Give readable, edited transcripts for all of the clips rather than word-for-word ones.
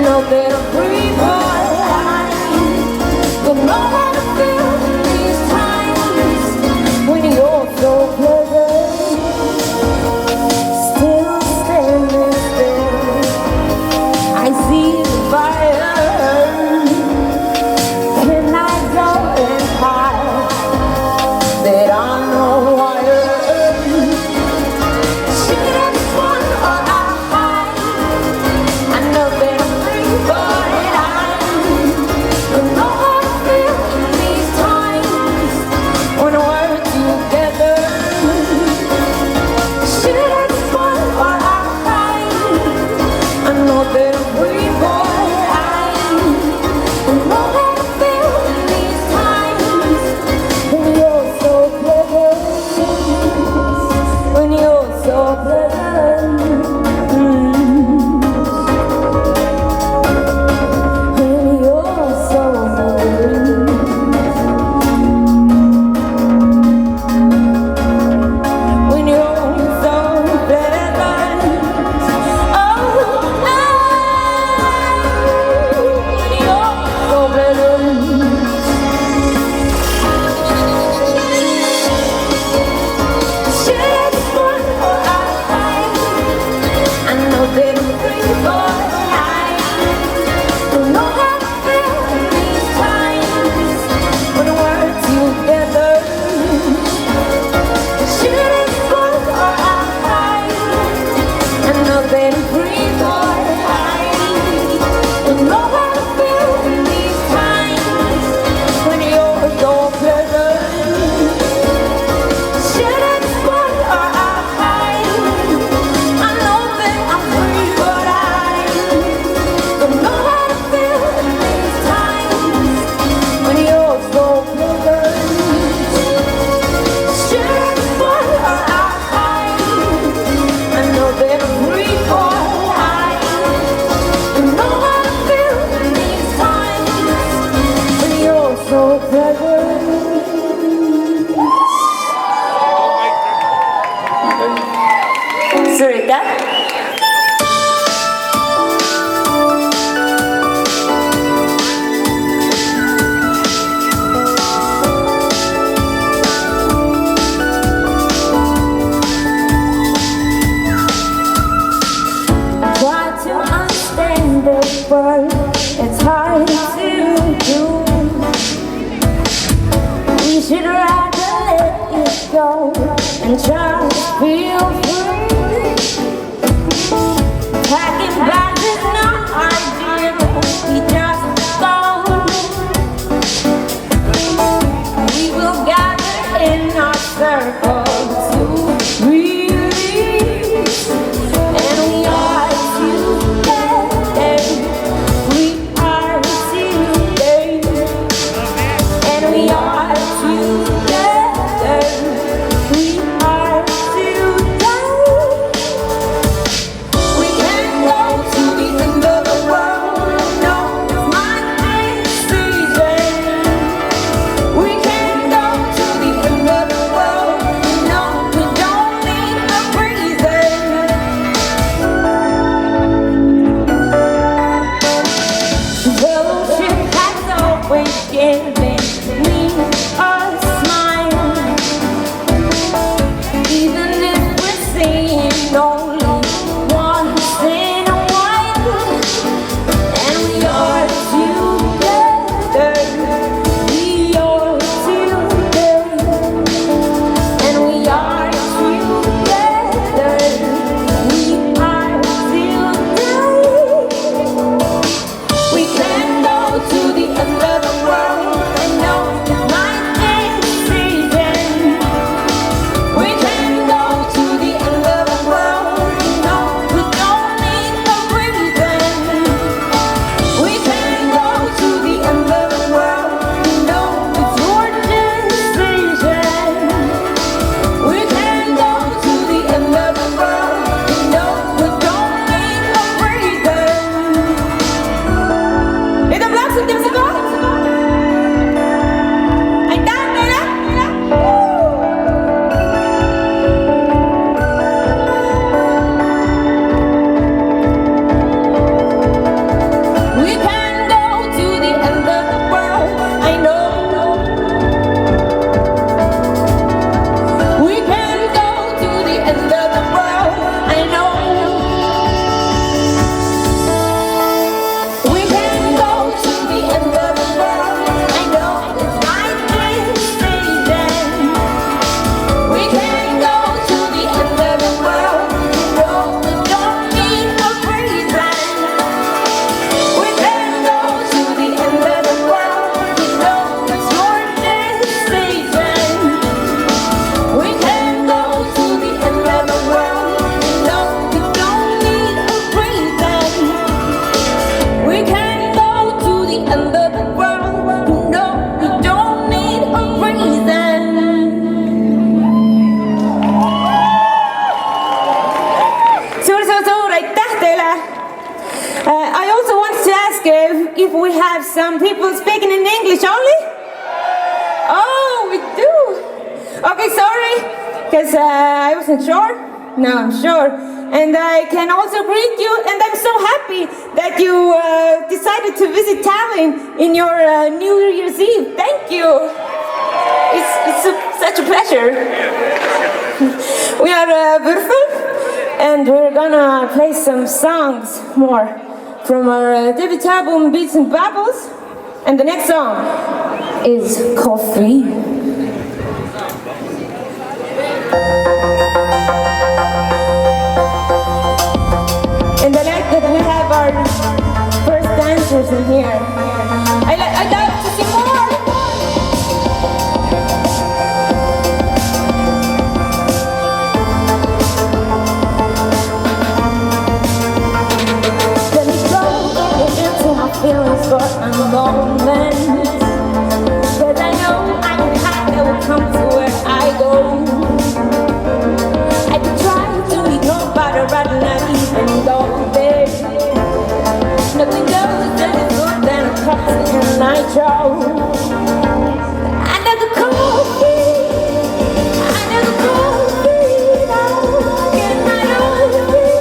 know that I'm free, but I don't know how to feel these times when you're so clever. Still standing still, I see the fire. Can I go and hide that I'm no wire? Should I run or I hide? I know that I'm free, but I don't know how to feel in these times when we're together. Should I run or I hide? I know that I'm free, but I don't know how to feel in these times when you're so clever. When you're so clever. When you're so moving. When you're so clever. Oh, when you're so clever. Should I run or I hide? I know that I'm free, but I don't know how to feel in these times when we're together. Should I run or I hide? I know that I'm free, but I don't know how to feel in these times when you're so clever. Should I run or I hide? I know that I'm free, but I don't know how to feel in these times when you're so clever. Should I run or I hide? I know that I'm free, but I don't know how to feel in these times when you're so clever. Surita? Try to understand the word, it's hard to do. We should rather let it go and try to feel free. Packing bags is not ideal, we just gone. We will gather in our circle to release, and we are together. We if we have some people speaking in English only? Oh, we do. Okay, sorry, because I wasn't sure. Now I'm sure. And I can also greet you, and I'm so happy that you decided to visit Tallinn in your New Year's Eve. Thank you. Such a pleasure. We are Würfel, and we're gonna play some songs more from our debut album Beats and Bubbles, and the next song is Coffee. And I like that we have our first dancers in here. I'd like to see more. Feelings for a moment, but I know I'm the kind that will come to where I go. I could try to ignore, but I'd rather not even go there. Nothing goes that is good than a coffee and nitro. I never coffee, I never coffee, no, and I don't feel.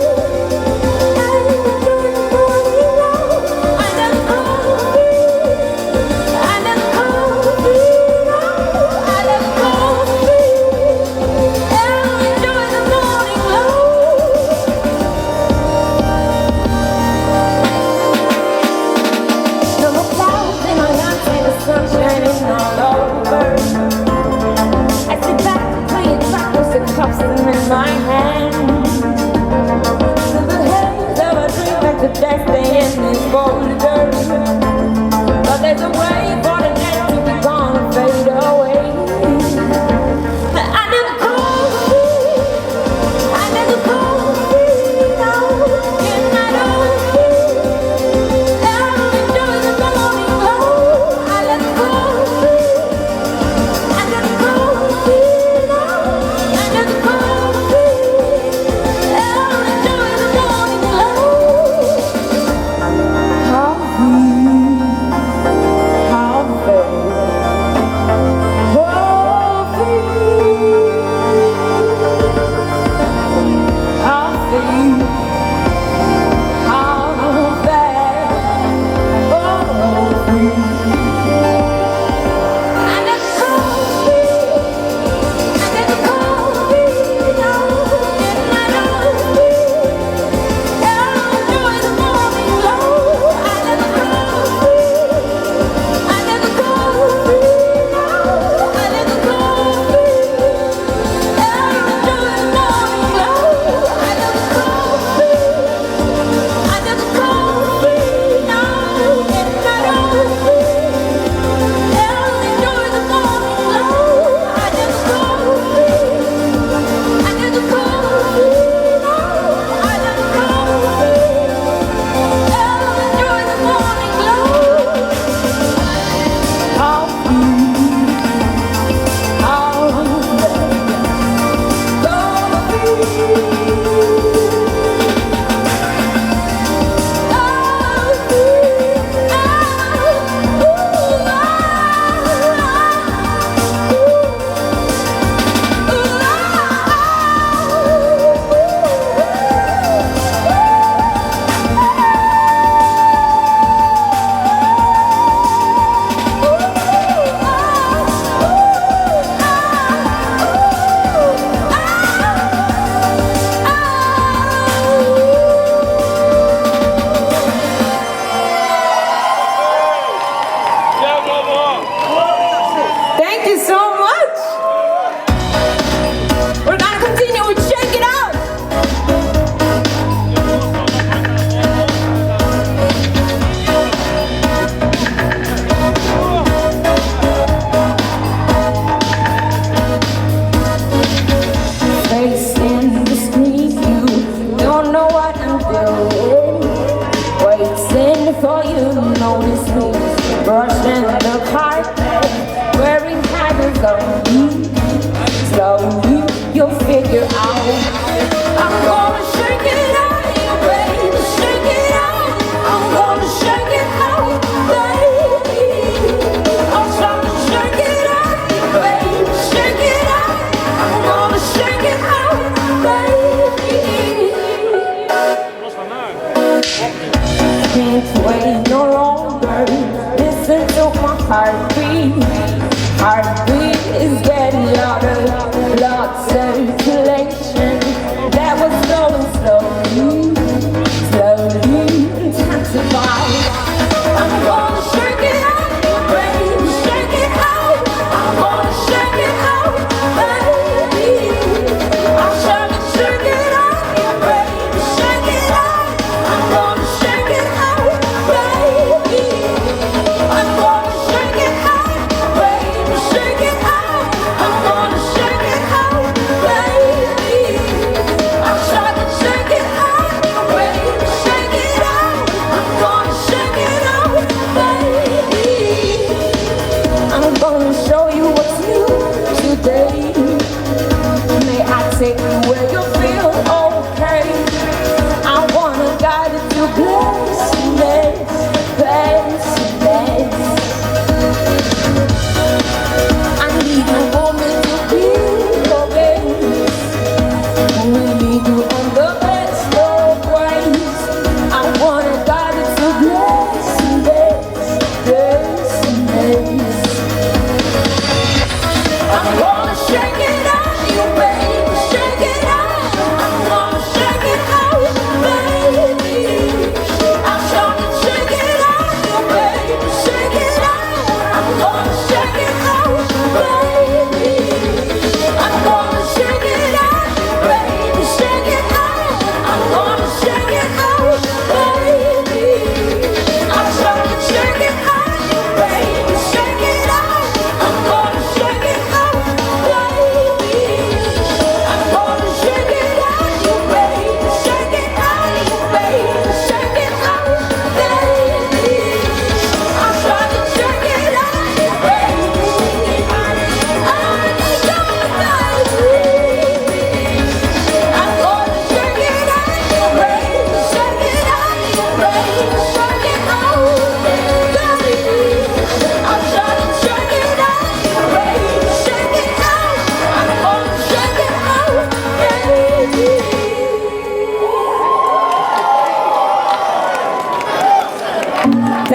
In my hand, to the haze of a dream like the best thing in this folder. But there's a way for the net to be gone and fade away. I never coffee, I never coffee, no, and I don't feel. I'll enjoy the morning glow. I never coffee, I never coffee, no, I never coffee. Slowly you'll figure out. I'm gonna shake it out, baby, shake it out. I'm gonna shake it out.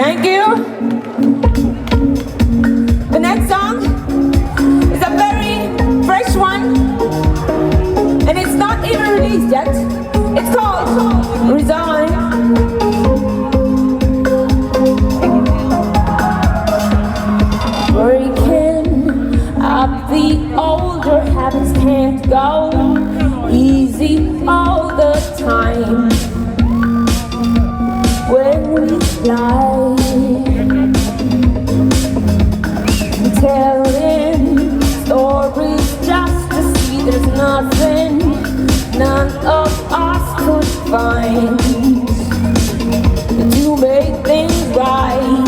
Thank you. The next song is a very fresh one, and it's not even released yet. It's called Resign. Breaking up the older habits can't go easy all the time. When we fly, telling stories just to see there's nothing none of us could find to make things right.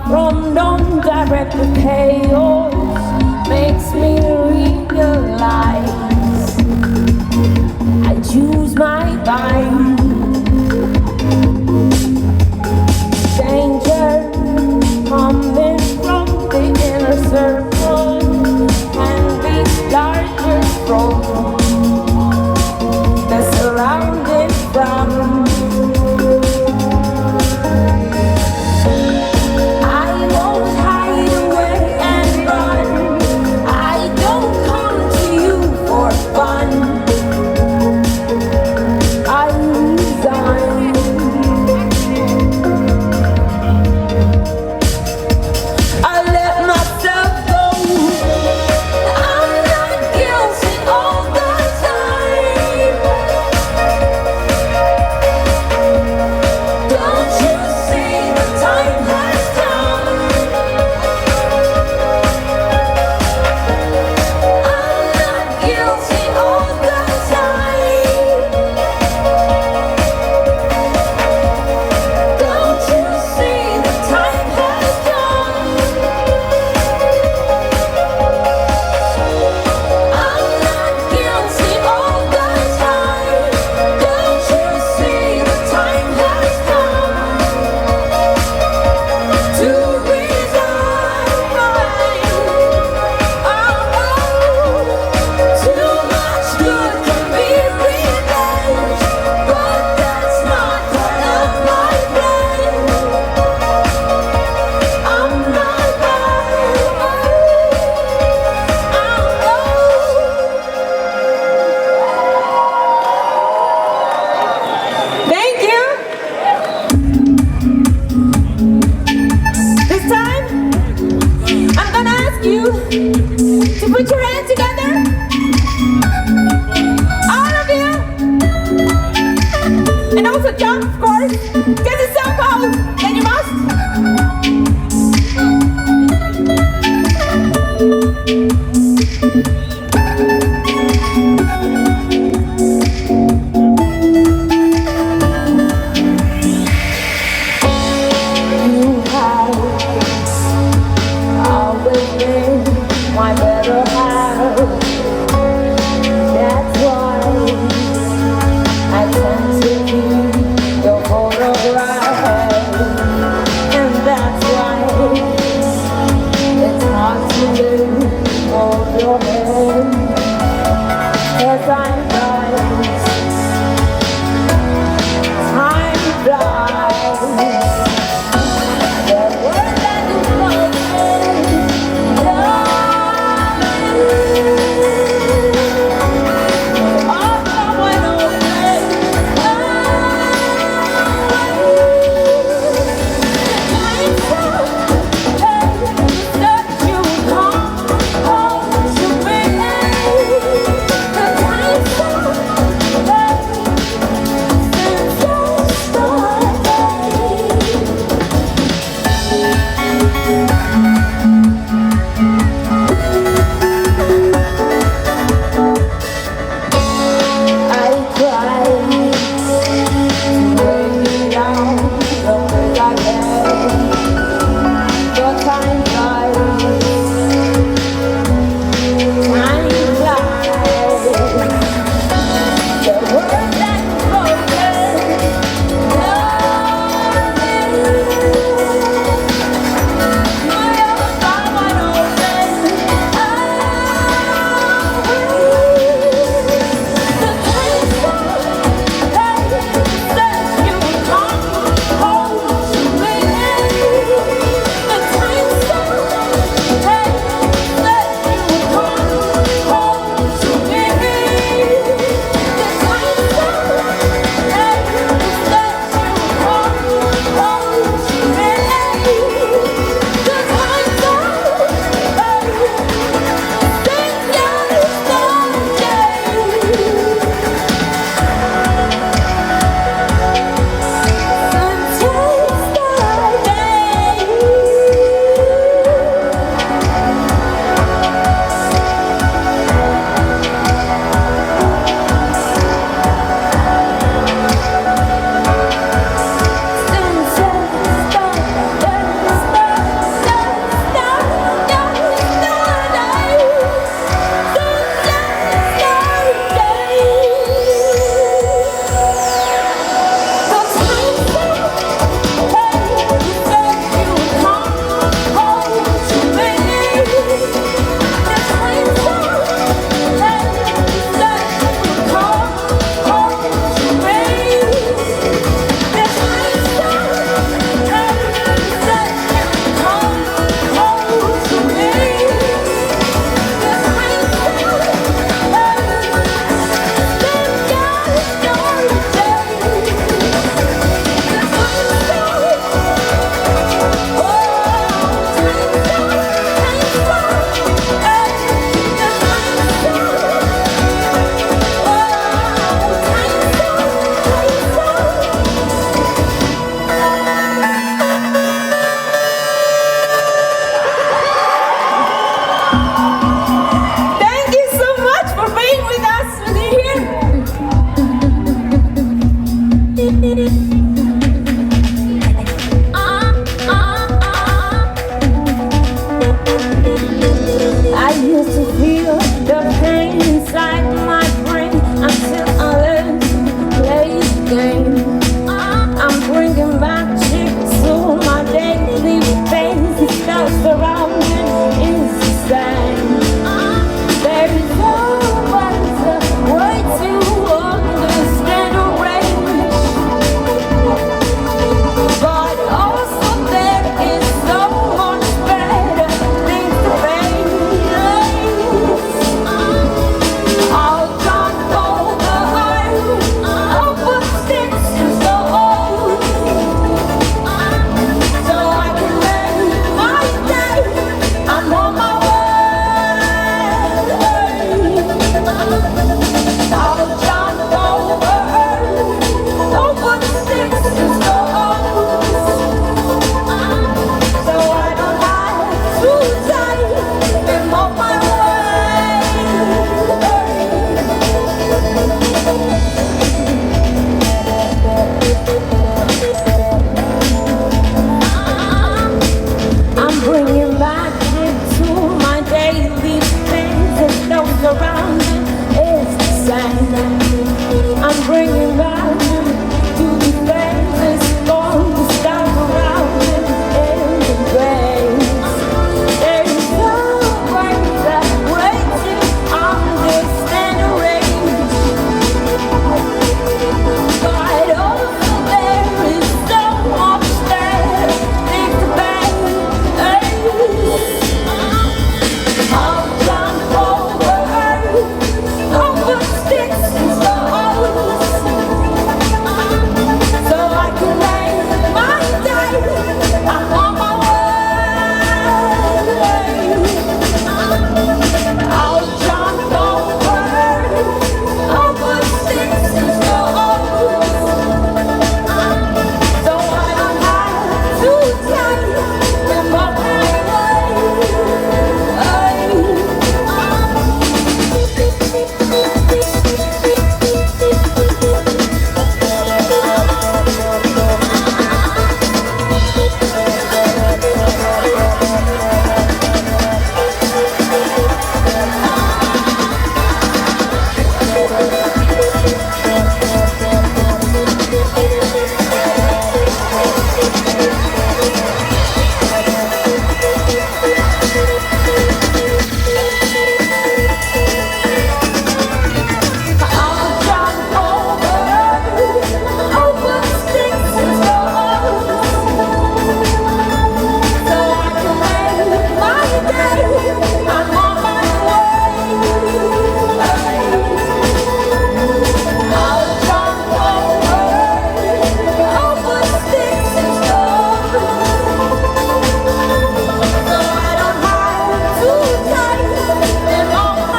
From non-directed chaos makes me realize I choose my mind. Danger coming from the inner circle and the larger from the surrounding from. To put your hands together, all of you, and also jump, of course, because it's so cold, then you must. You have always been my better half. I used to feel the pain inside my brain until I learned to play the game. I'm bringing back chicks to my daily face. It's still surrounding is the same. There is always a way to understand a range, but also there is so much better things to face. I'll jump over sticks and stones, so I can make my day. I'm on my way. I'll jump over sticks and stones, so I don't have to die. I'm on my I'm bringing back into my daily things and those around me is the same. I'm bringing back to the things that's going to stop around me in the grace. There is no way that way to understand the range, but also there is so much better things to pay. I'll jump over sticks and stones, so I can make my day. I'm on my way. I'll jump over sticks and stones, so I don't have to die. I'm on my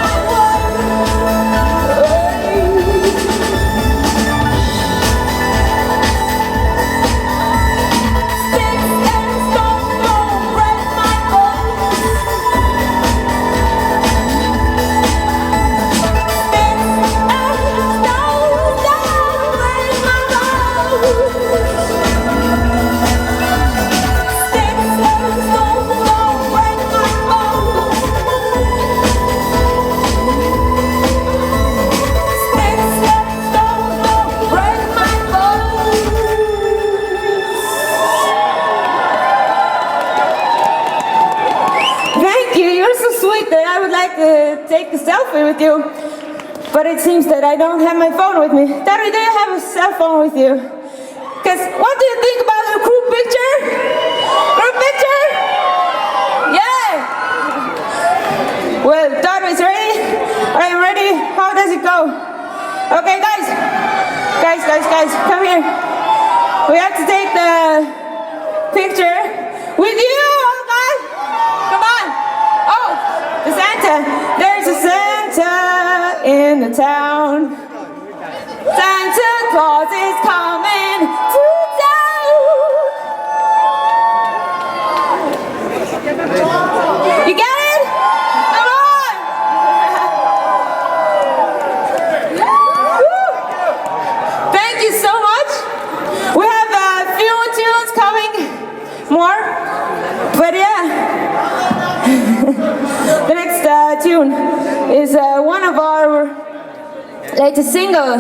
take a selfie with you, but it seems that I don't have my phone with me. Darry, do you have a cell phone with you? Because what do you think about a group picture? Group picture? Yeah! Well, Darry's ready? Are you ready? How does it go? Okay, guys, come here. We have to take the picture with you, okay? Come on. Oh, the Santa. There's a Santa in the town. Santa Claus is coming to town. You get it? Come on. Thank you so much. it's a single,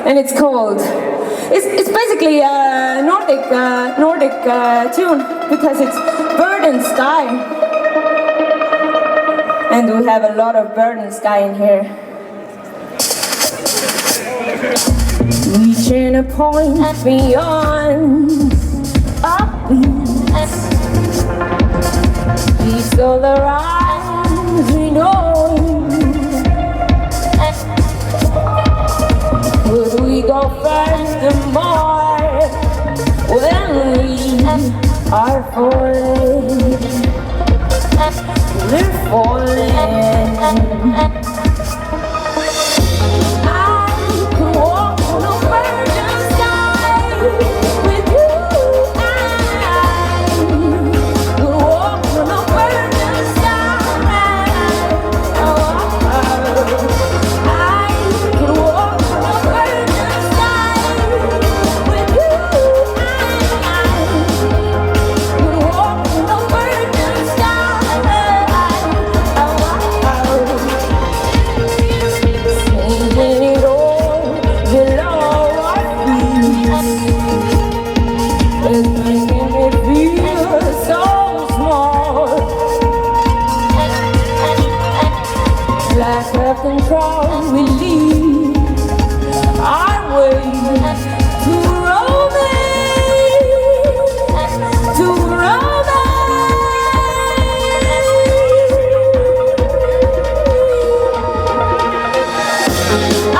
and it's called. It's basically a Nordic tune because it's bird and sky, and we have a lot of bird and sky in here. Reaching a point beyond our beats, these are the rhymes we know. Would we go first and more when we are falling? We're falling. I could walk on a virgin sky with you. I could walk on a virgin sky. I could walk on a virgin sky with you. I could walk on a virgin sky. Singing it all below our feet, it's making me feel so small, lack of control. We leave our way to romance, to romance. I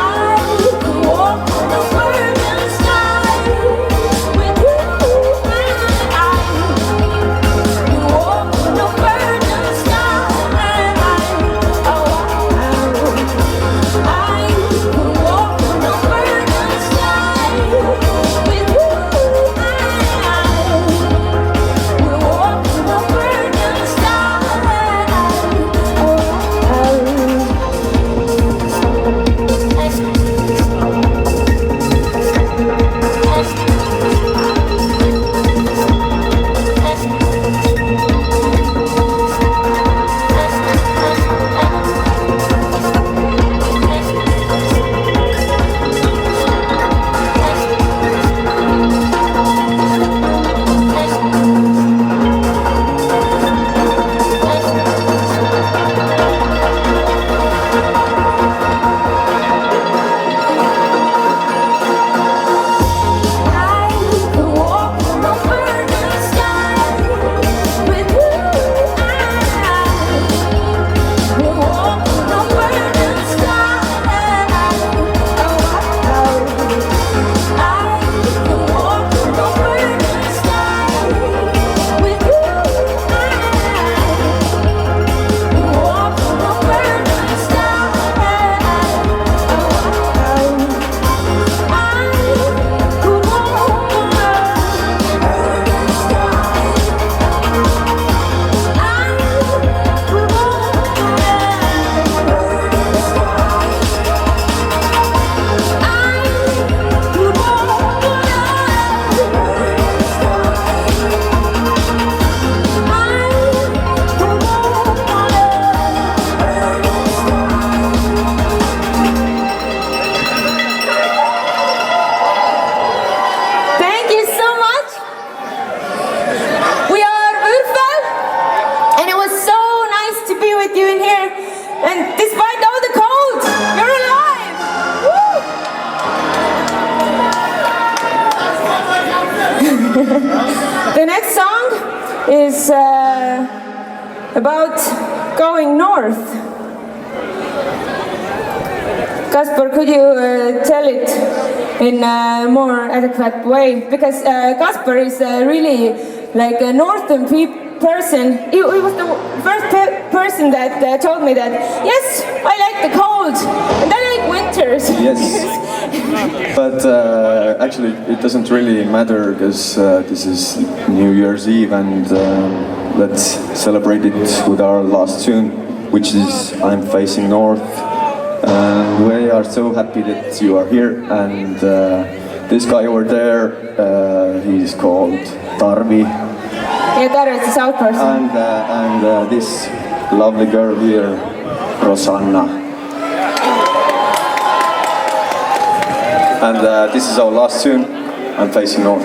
could walk on the virgin sky with you. I could walk on the virgin sky. I could walk on the virgin sky with you. I could walk on the virgin sky. Thank you so much. We are Urfel, and it was so nice to be with you in here. And despite all the cold, you're alive. Woo! The next song is about going north. Kasper, could you tell it in a more adequate way? Because Kasper is really like a northern person. He was the first person that told me that, yes, I like the cold, and I like winters. Yes, but actually it doesn't really matter because this is New Year's Eve, and let's celebrate it with our last tune, which is I'm Facing North. And we are so happy that you are here, and this guy over there, he's called Tarvi. Yeah, Tarvi is a south person. And this lovely girl here, Rosanna. And this is our last tune, I'm Facing North.